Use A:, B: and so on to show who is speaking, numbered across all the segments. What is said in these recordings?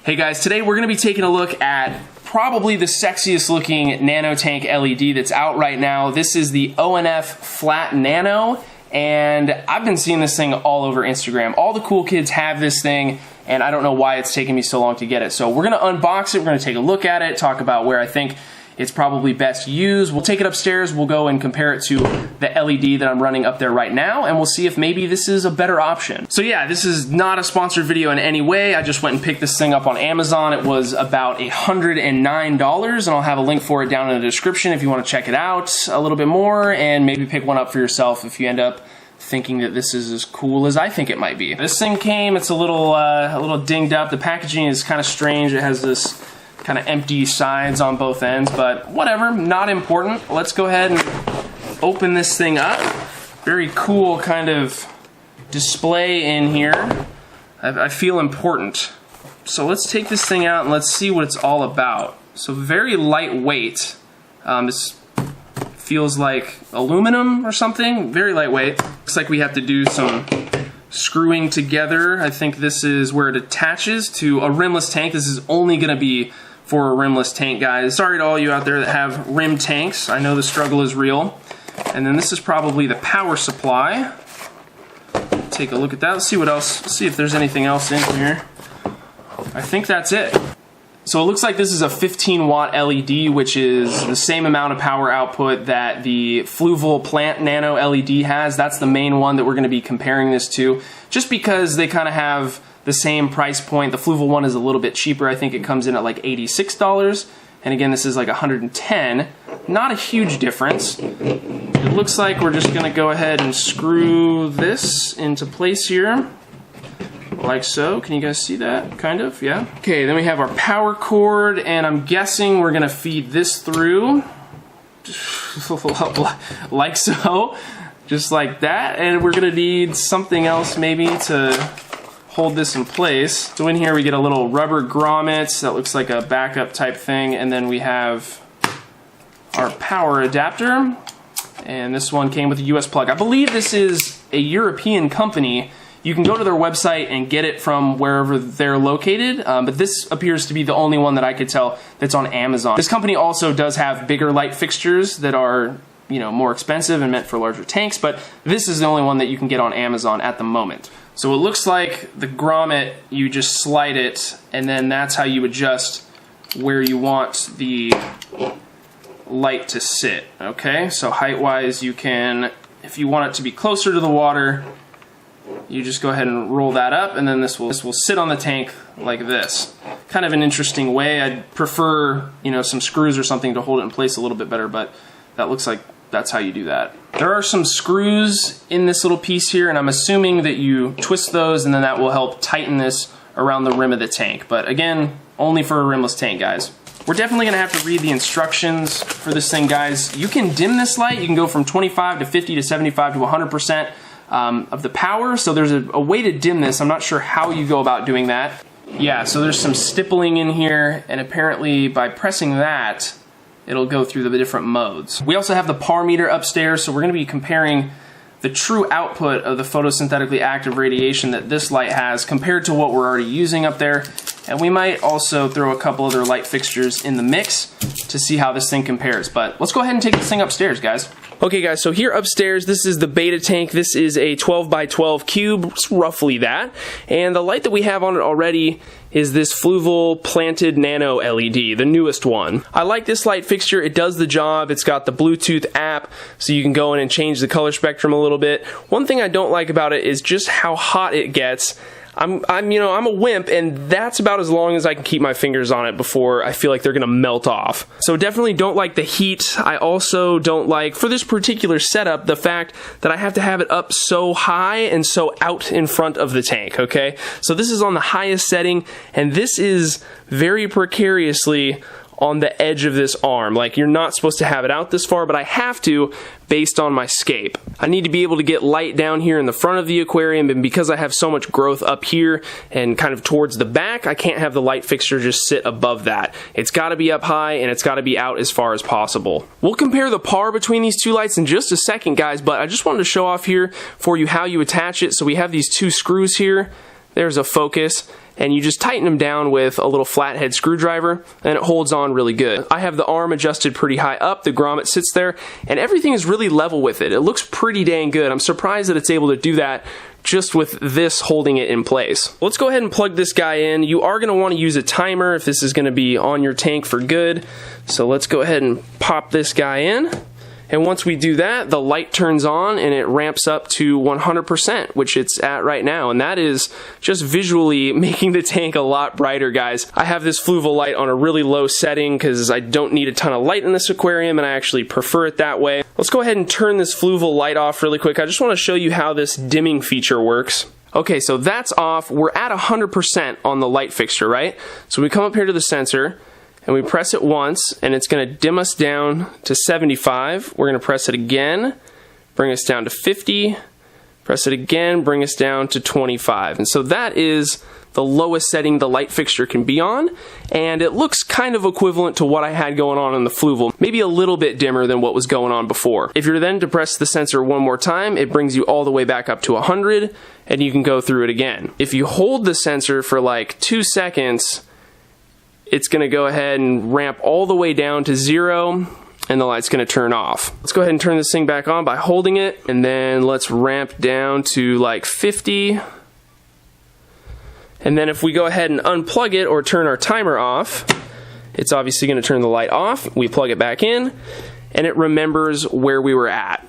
A: Hey guys, today we're going to be taking a look at probably the sexiest looking nano tank LED that's out right now. This is the ONF Flat Nano, and I've been seeing this thing all over Instagram. All the cool kids have this thing, and I don't know why it's taking me so long to get it. So we're going to unbox it, we're going to take a look at it, talk about where I think it's probably best used. We'll take it upstairs, we'll go and compare it to the LED that I'm running up there right now, and we'll see if maybe this is a better option. So yeah, this is not a sponsored video in any way. I just went and picked this thing up on Amazon. It was about $109, and I'll have a link for it down in the description if you want to check it out a little bit more and maybe pick one up for yourself if you end up thinking that this is as cool as I think it might be. This thing came, it's a little dinged up. The packaging is kind of strange. It has this kind of empty sides on both ends, but whatever, not important. Let's go ahead and open this thing up. Very cool kind of display in here. I feel important. So let's take this thing out and let's see what it's all about. So very lightweight. This feels like aluminum or something, very lightweight. Looks like we have to do some screwing together. I think this is where it attaches to a rimless tank. This is only gonna be for a rimless tank, guys. Sorry to all you out there that have rim tanks. I know the struggle is real. And then this is probably the power supply. Take a look at that. Let's see what else. Let's see if there's anything else in here. I think that's it. So it looks like this is a 15-watt LED, which is the same amount of power output that the Fluval Flant Nano LED has. That's the main one that we're going to be comparing this to, just because they kind of have the same price point. The Fluval one is a little bit cheaper. I think it comes in at like $86. And again, this is like $110. Not a huge difference. It looks like we're just going to go ahead and screw this into place here. Like so. Can you guys see that? Kind of, yeah. Okay, then we have our power cord, and I'm guessing we're gonna feed this through. Like so. Just like that. And we're gonna need something else maybe to hold this in place. So in here we get a little rubber grommet that looks like a backup type thing, and then we have our power adapter. And this one came with a US plug. I believe this is a European company. You can go to their website and get it from wherever they're located, but this appears to be the only one that I could tell that's on Amazon. This company also does have bigger light fixtures that are, you know, more expensive and meant for larger tanks, but this is the only one that you can get on Amazon at the moment. So it looks like the grommet, you just slide it, and then that's how you adjust where you want the light to sit, okay? So height-wise, you can, if you want it to be closer to the water, you just go ahead and roll that up, and then this will sit on the tank like this. Kind of an interesting way. I'd prefer, you know, some screws or something to hold it in place a little bit better, but that looks like that's how you do that. There are some screws in this little piece here, and I'm assuming that you twist those, and then that will help tighten this around the rim of the tank. But again, only for a rimless tank, guys. We're definitely gonna have to read the instructions for this thing, guys. You can dim this light. You can go from 25 to 50 to 75 to 100%. Of the power, so there's a way to dim this. I'm not sure how you go about doing that. Yeah, so there's some stippling in here, and apparently by pressing that, it'll go through the different modes. We also have the PAR meter upstairs, so we're going to be comparing the true output of the photosynthetically active radiation that this light has compared to what we're already using up there. And we might also throw a couple other light fixtures in the mix to see how this thing compares. But let's go ahead and take this thing upstairs, guys. Okay guys, so here upstairs, this is the beta tank. This is a 12 by 12 cube, it's roughly that. And the light that we have on it already is this Fluval Planted Nano LED, the newest one. I like this light fixture, it does the job. It's got the Bluetooth app, so you can go in and change the color spectrum a little bit. One thing I don't like about it is just how hot it gets. I'm a wimp, and that's about as long as I can keep my fingers on it before I feel like they're gonna melt off. So definitely don't like the heat. I also don't like, for this particular setup, the fact that I have to have it up so high and so out in front of the tank, okay? So this is on the highest setting, and this is very precariously on the edge of this arm. Like, you're not supposed to have it out this far, but I have to based on my scape. I need to be able to get light down here in the front of the aquarium, and because I have so much growth up here and kind of towards the back, I can't have the light fixture just sit above that. It's got to be up high, and it's got to be out as far as possible. We'll compare the PAR between these two lights in just a second, guys, but I just wanted to show off here for you how you attach it. So we have these two screws here There's a focus, and you just tighten them down with a little flathead screwdriver, and it holds on really good. I have the arm adjusted pretty high up, the grommet sits there, and everything is really level with it. It looks pretty dang good. I'm surprised that it's able to do that just with this holding it in place. Let's go ahead and plug this guy in. You are going to want to use a timer if this is going to be on your tank for good. So let's go ahead and pop this guy in. And once we do that, the light turns on and it ramps up to 100%, which it's at right now. And that is just visually making the tank a lot brighter, guys. I have this Fluval light on a really low setting because I don't need a ton of light in this aquarium, and I actually prefer it that way. Let's go ahead and turn this Fluval light off really quick. I just want to show you how this dimming feature works. Okay, so that's off. We're at 100% on the light fixture, right? So we come up here to the sensor, and we press it once, and it's going to dim us down to 75. We're going to press it again, bring us down to 50, press it again, bring us down to 25. And so that is the lowest setting the light fixture can be on, and it looks kind of equivalent to what I had going on in the Fluval, maybe a little bit dimmer than what was going on before. If you're then to press the sensor one more time, it brings you all the way back up to 100, and you can go through it again. If you hold the sensor for like 2 seconds, it's going to go ahead and ramp all the way down to 0, and the light's going to turn off. Let's go ahead and turn this thing back on by holding it, and then let's ramp down to like 50. And then if we go ahead and unplug it or turn our timer off, it's obviously going to turn the light off. We plug it back in, and it remembers where we were at.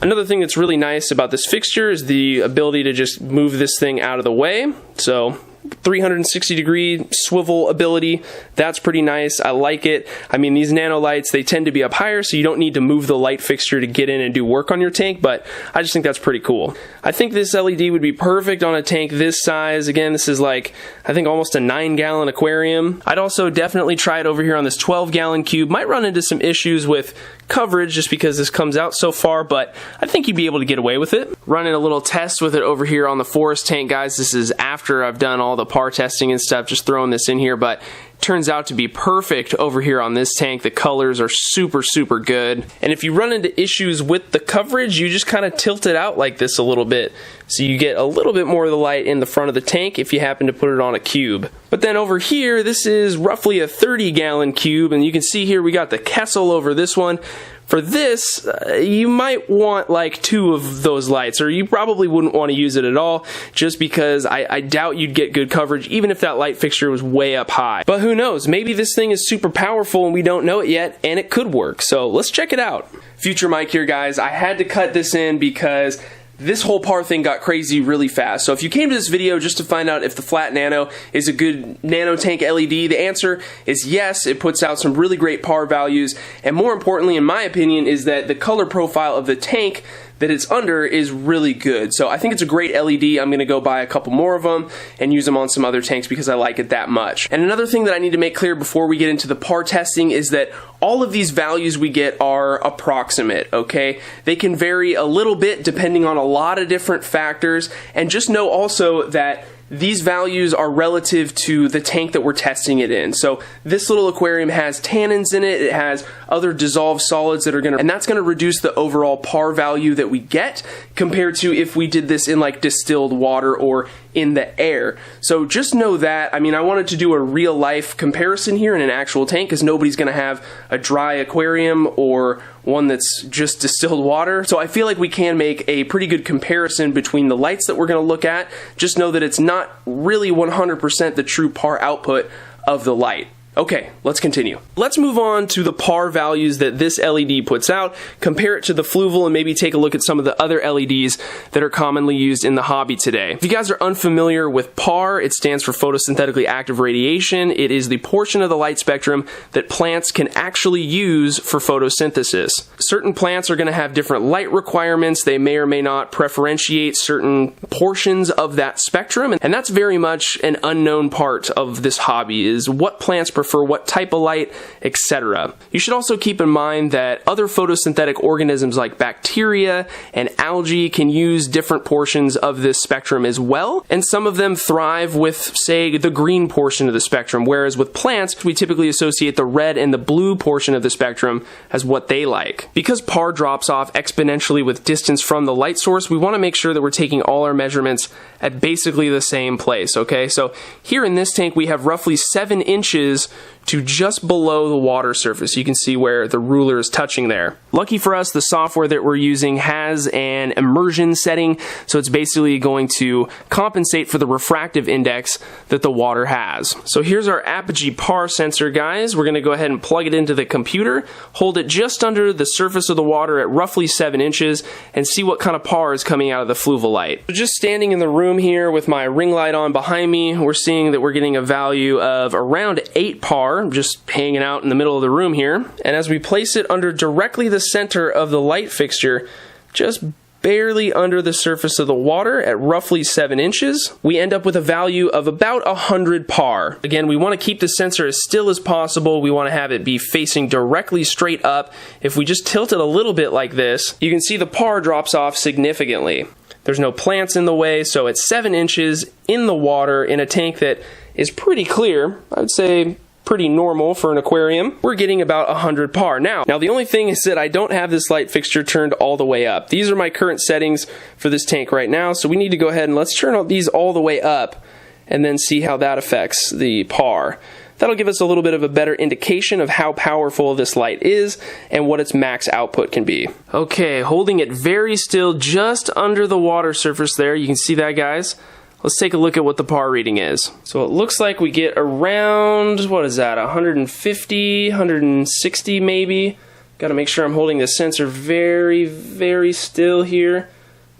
A: Another thing that's really nice about this fixture is the ability to just move this thing out of the way. So 360-degree swivel ability, that's pretty nice. I like it. I mean, these nano lights, they tend to be up higher, so you don't need to move the light fixture to get in and do work on your tank, but I just think that's pretty cool. I think this LED would be perfect on a tank this size. Again, this is like, I think almost a 9-gallon aquarium. I'd also definitely try it over here on this 12-gallon cube. Might run into some issues with coverage just because this comes out so far, but I think you'd be able to get away with it. Running a little test with it over here on the forest tank, guys. This is after I've done all the PAR testing and stuff, just throwing this in here, but turns out to be perfect over here on this tank. The colors are super good, and if you run into issues with the coverage, you just kind of tilt it out like this a little bit, so you get a little bit more of the light in the front of the tank if you happen to put it on a cube. But then over here, this is roughly a 30-gallon cube, and you can see here we got the Kessel over this one. For this, you might want like 2 of those lights, or you probably wouldn't want to use it at all, just because I doubt you'd get good coverage even if that light fixture was way up high. But who knows, maybe this thing is super powerful and we don't know it yet, and it could work, so let's check it out. Future Mike here, guys. I had to cut this in because this whole PAR thing got crazy really fast. So if you came to this video just to find out if the Flat Nano is a good nano tank LED, the answer is yes. It puts out some really great PAR values, and more importantly, in my opinion, is that the color profile of the tank that it's under is really good. So I think it's a great LED. I'm going to go buy a couple more of them and use them on some other tanks because I like it that much. And another thing that I need to make clear before we get into the PAR testing is that all of these values we get are approximate, okay? They can vary a little bit depending on a lot of different factors, and just know also that these values are relative to the tank that we're testing it in. So this little aquarium has tannins in it, it has other dissolved solids that are and that's gonna reduce the overall PAR value that we get compared to if we did this in like distilled water or in the air. So just know that. I mean, I wanted to do a real life comparison here in an actual tank because nobody's gonna have a dry aquarium or one that's just distilled water. So I feel like we can make a pretty good comparison between the lights that we're gonna look at. Just know that it's not really 100% the true PAR output of the light. Okay, let's continue. Let's move on to the PAR values that this LED puts out, compare it to the Fluval, and maybe take a look at some of the other LEDs that are commonly used in the hobby today. If you guys are unfamiliar with PAR, it stands for photosynthetically active radiation. It is the portion of the light spectrum that plants can actually use for photosynthesis. Certain plants are going to have different light requirements. They may or may not preferentiate certain portions of that spectrum, and that's very much an unknown part of this hobby, is what plants prefer prefer what type of light, etc. You should also keep in mind that other photosynthetic organisms like bacteria and algae can use different portions of this spectrum as well, and some of them thrive with, say, the green portion of the spectrum, whereas with plants, we typically associate the red and the blue portion of the spectrum as what they like. Because PAR drops off exponentially with distance from the light source, we want to make sure that we're taking all our measurements at basically the same place, okay? So here in this tank, we have roughly 7 inches to just below the water surface. You can see where the ruler is touching there. Lucky for us, the software that we're using has an immersion setting, so it's basically going to compensate for the refractive index that the water has. So here's our Apogee PAR sensor, guys. We're going to go ahead and plug it into the computer, hold it just under the surface of the water at roughly 7 inches, and see what kind of PAR is coming out of the Fluval light. So just standing in the room here with my ring light on behind me, we're seeing that we're getting a value of around 8 PAR, just hanging out in the middle of the room here. And as we place it under directly the center of the light fixture, just barely under the surface of the water at roughly 7 inches, we end up with a value of about 100 PAR. Again, we want to keep the sensor as still as possible. We want to have it be facing directly straight up. If we just tilt it a little bit like this, you can see the PAR drops off significantly. There's no plants in the way, so it's 7 inches in the water in a tank that is pretty clear. I would say pretty normal for an aquarium. We're getting about 100 PAR. Now the only thing is that I don't have this light fixture turned all the way up. These are my current settings for this tank right now, so we need to go ahead and let's turn these all the way up and then see how that affects the PAR. That'll give us a little bit of a better indication of how powerful this light is and what its max output can be. Okay, holding it very still just under the water surface there. You can see that, guys. Let's take a look at what the PAR reading is. So it looks like we get around, what is that, 150, 160 maybe. Got to make sure I'm holding the sensor very, very still here,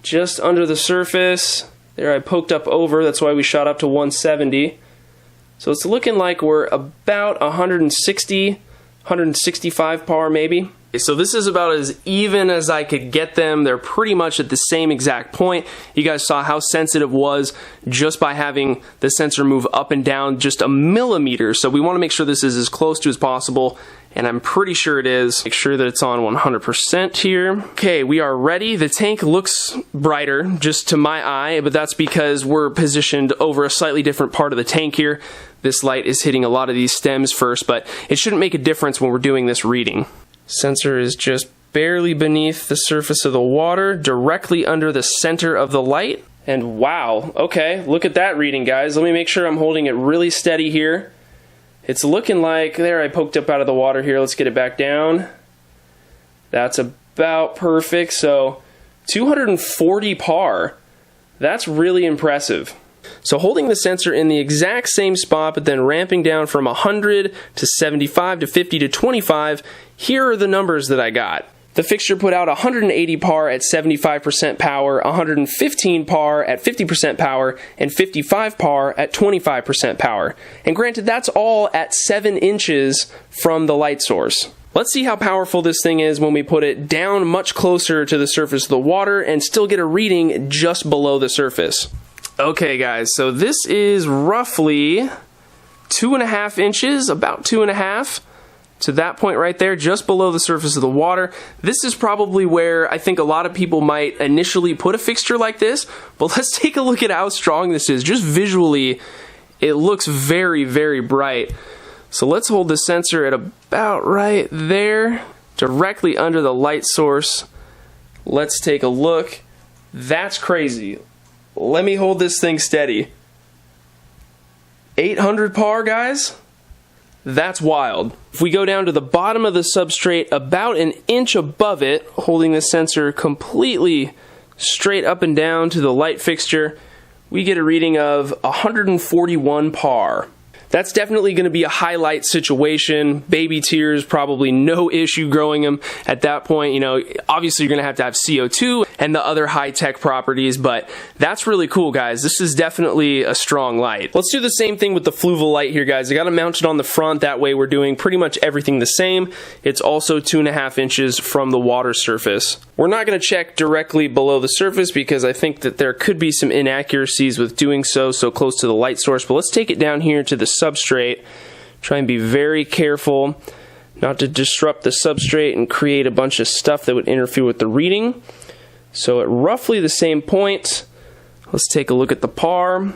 A: just under the surface. There I poked up over, that's why we shot up to 170. So it's looking like we're about 160, 165 PAR maybe. So this is about as even as I could get them. They're pretty much at the same exact point. You guys saw how sensitive it was just by having the sensor move up and down just a millimeter. So we want to make sure this is as close to as possible, and I'm pretty sure it is. Make sure that it's on 100% here. Okay, we are ready. The tank looks brighter just to my eye, but that's because we're positioned over a slightly different part of the tank here. This light is hitting a lot of these stems first, but it shouldn't make a difference when we're doing this reading. Sensor is just barely beneath the surface of the water, directly under the center of the light. And wow, okay, look at that reading, guys. Let me make sure I'm holding it really steady here. It's looking like, there, I poked up out of the water here. Let's get it back down. That's about perfect. So 240 PAR. That's really impressive. So holding the sensor in the exact same spot, but then ramping down from 100 to 75 to 50 to 25, here are the numbers that I got. The fixture put out 180 PAR at 75% power, 115 PAR at 50% power, and 55 PAR at 25% power. And granted, that's all at 7 inches from the light source. Let's see how powerful this thing is when we put it down much closer to the surface of the water and still get a reading just below the surface. Okay guys, so this is roughly 2.5 inches, about 2.5 to that point right there, just below the surface of the water. This is probably where I think a lot of people might initially put a fixture like this, but let's take a look at how strong this is. Just visually, it looks very, very bright. So let's hold the sensor at about right there, directly under the light source. Let's take a look. That's crazy. Let me hold this thing steady. 800 PAR, guys? That's wild. If we go down to the bottom of the substrate, about an inch above it, holding the sensor completely straight up and down to the light fixture, we get a reading of 141 PAR. That's definitely going to be a highlight situation. Baby tears, probably no issue growing them at that point. You know, obviously you're going to have CO2 and the other high-tech properties, but that's really cool, guys. This is definitely a strong light. Let's do the same thing with the Fluval light here, guys. I got it mounted on the front. That way we're doing pretty much everything the same. It's also 2.5 inches from the water surface. We're not going to check directly below the surface because I think that there could be some inaccuracies with doing so close to the light source, but let's take it down here to the substrate Try and be very careful not to disrupt the substrate and create a bunch of stuff that would interfere with the reading. So at roughly the same point, let's take a look at the par.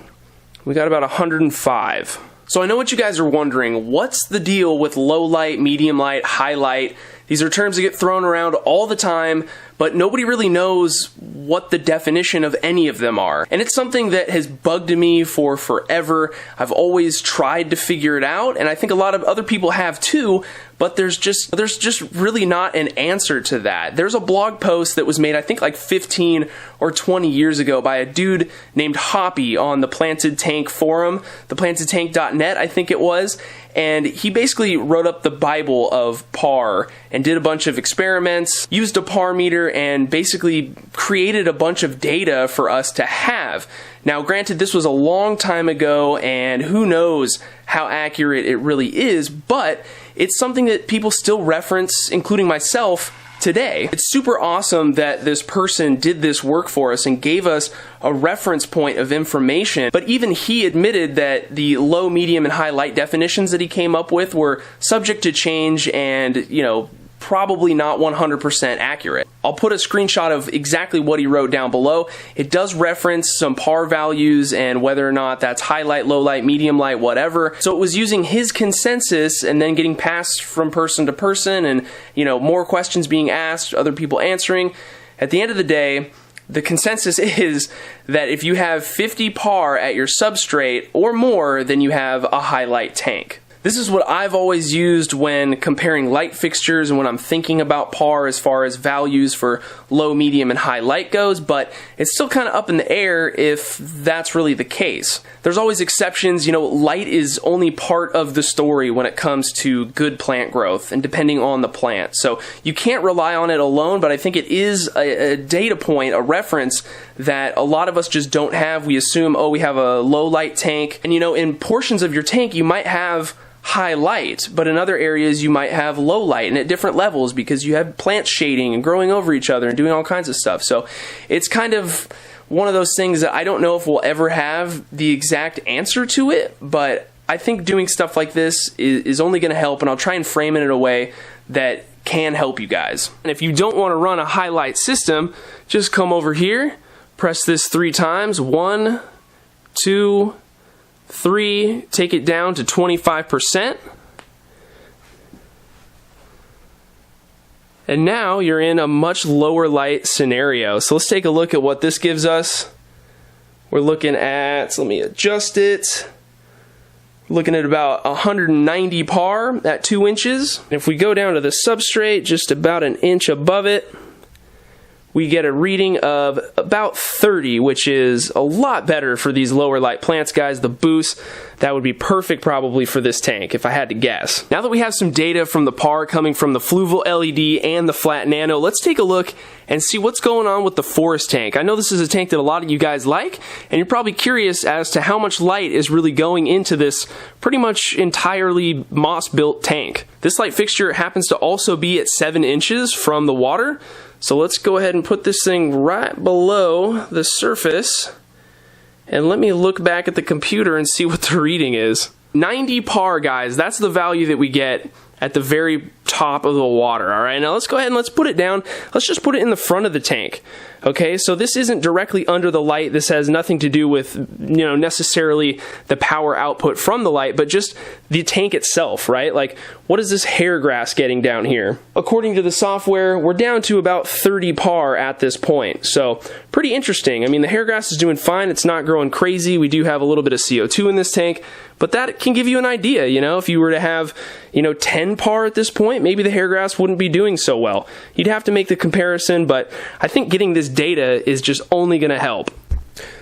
A: We got about 105. So I know what you guys are wondering. What's the deal with low light, medium light, high light? These are terms that get thrown around all the time, but nobody really knows what the definition of any of them are. And it's something that has bugged me for forever. I've always tried to figure it out, and I think a lot of other people have too, but there's just really not an answer to that. There's a blog post that was made, I think like 15 or 20 years ago by a dude named Hoppy on the Planted Tank forum, theplantedtank.net I think it was, and he basically wrote up the Bible of par and did a bunch of experiments, used a par meter, and basically created a bunch of data for us to have. Now, granted, this was a long time ago, and who knows how accurate it really is, but it's something that people still reference, including myself, today. It's super awesome that this person did this work for us and gave us a reference point of information, but even he admitted that the low, medium, and high light definitions that he came up with were subject to change and, you know, probably not 100% accurate. I'll put a screenshot of exactly what he wrote down below. It does reference some par values and whether or not that's high light, low light, medium light, whatever. So it was using his consensus and then getting passed from person to person and, you know, more questions being asked, other people answering. At the end of the day, the consensus is that if you have 50 par at your substrate or more, then you have a high light tank. This is what I've always used when comparing light fixtures and when I'm thinking about par as far as values for low, medium, and high light goes, but it's still kind of up in the air if that's really the case. There's always exceptions. You know, light is only part of the story when it comes to good plant growth and depending on the plant. So you can't rely on it alone, but I think it is a data point, a reference that a lot of us just don't have. We assume, oh, we have a low light tank, and you know, in portions of your tank you might have high light, but in other areas you might have low light and at different levels because you have plants shading and growing over each other and doing all kinds of stuff. So it's kind of one of those things that I don't know if we'll ever have the exact answer to it, but I think doing stuff like this is only going to help, and I'll try and frame it in a way that can help you guys. And if you don't want to run a highlight system, just come over here, press this 3 times, 1, 2, 3, take it down to 25%. And now you're in a much lower light scenario. So let's take a look at what this gives us. We're looking at, so let me adjust it. Looking at about 190 par at 2 inches. And if we go down to the substrate, just about an inch above it, we get a reading of about 30, which is a lot better for these lower light plants, guys. The boost, that would be perfect probably for this tank, if I had to guess. Now that we have some data from the par coming from the Fluval LED and the Flat Nano, let's take a look and see what's going on with the forest tank. I know this is a tank that a lot of you guys like, and you're probably curious as to how much light is really going into this pretty much entirely moss-built tank. This light fixture happens to also be at 7 inches from the water, so let's go ahead and put this thing right below the surface, and let me look back at the computer and see what the reading is. 90 par, guys, that's the value that we get at the very top of the water. All right, now let's go ahead and let's put it down. Let's just put it in the front of the tank. Okay, so this isn't directly under the light. This has nothing to do with, you know, necessarily the power output from the light, but just the tank itself, right? Like, what is this hair grass getting down here? According to the software, we're down to about 30 par at this point. So pretty interesting. I mean, the hair grass is doing fine. It's not growing crazy. We do have a little bit of CO2 in this tank, but that can give you an idea. You know, if you were to have, you know, 10 par at this point, maybe the hair grass wouldn't be doing so well. You'd have to make the comparison, but I think getting this data is just only going to help.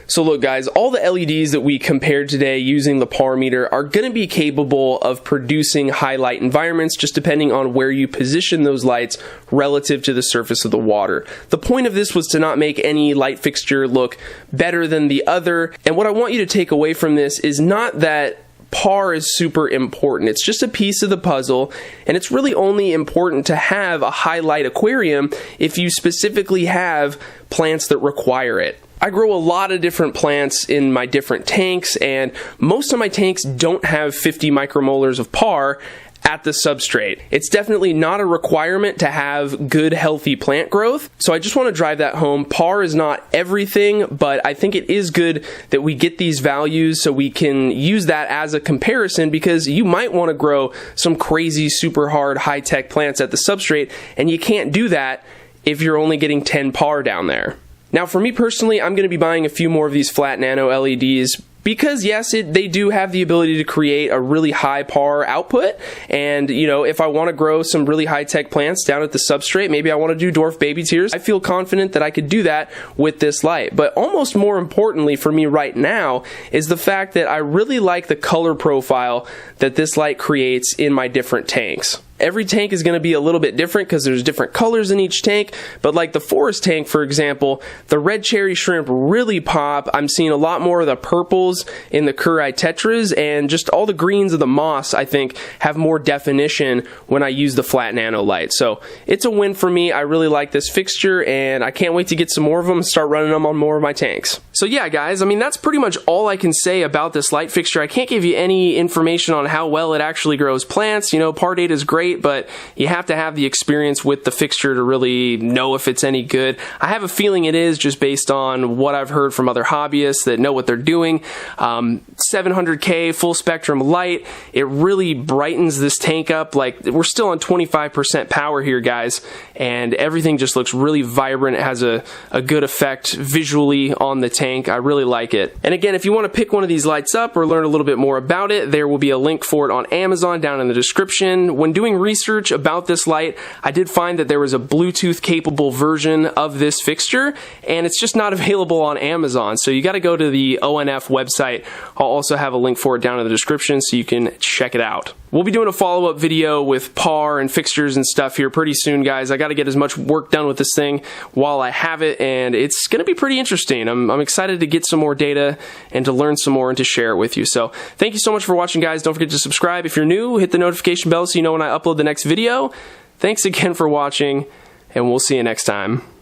A: So look, guys, all the LEDs that we compared today using the par meter are going to be capable of producing high light environments, just depending on where you position those lights relative to the surface of the water. The point of this was to not make any light fixture look better than the other, and what I want you to take away from this is not that par is super important. It's just a piece of the puzzle, and it's really only important to have a high light aquarium if you specifically have plants that require it. I grow a lot of different plants in my different tanks, and most of my tanks don't have 50 micromolars of PAR at the substrate. It's definitely not a requirement to have good, healthy plant growth, so I just want to drive that home. PAR is not everything, but I think it is good that we get these values so we can use that as a comparison, because you might want to grow some crazy, super hard, high-tech plants at the substrate, and you can't do that if you're only getting 10 PAR down there. Now, for me personally, I'm going to be buying a few more of these Flat Nano LEDs because, yes, they do have the ability to create a really high PAR output. And, you know, if I want to grow some really high-tech plants down at the substrate, maybe I want to do dwarf baby tears, I feel confident that I could do that with this light. But almost more importantly for me right now is the fact that I really like the color profile that this light creates in my different tanks. Every tank is going to be a little bit different because there's different colors in each tank, but like the forest tank, for example, the red cherry shrimp really pop. I'm seeing a lot more of the purples in the Kurai tetras, and just all the greens of the moss, I think, have more definition when I use the Flat Nano light. So it's a win for me. I really like this fixture, and I can't wait to get some more of them and start running them on more of my tanks. So yeah, guys, I mean, that's pretty much all I can say about this light fixture. I can't give you any information on how well it actually grows plants. You know, PAR data is great, but you have to have the experience with the fixture to really know if it's any good. I have a feeling it is, just based on what I've heard from other hobbyists that know what they're doing. 700K full spectrum light, it really brightens this tank up. Like, we're still on 25% power here, guys, and everything just looks really vibrant. It has a good effect visually on the tank. I really like it. And again, if you want to pick one of these lights up or learn a little bit more about it, there will be a link for it on Amazon down in the description. When doing research about this light, I did find that there was a Bluetooth capable version of this fixture, and it's just not available on Amazon, so you got to go to the ONF website. I'll also have a link for it down in the description so you can check it out. We'll be doing a follow-up video with PAR and fixtures and stuff here pretty soon, guys. I got to get as much work done with this thing while I have it, and it's going to be pretty interesting. I'm excited to get some more data and to learn some more and to share it with you. So thank you so much for watching, guys. Don't forget to subscribe. If you're new, hit the notification bell so you know when I upload the next video. Thanks again for watching, and we'll see you next time.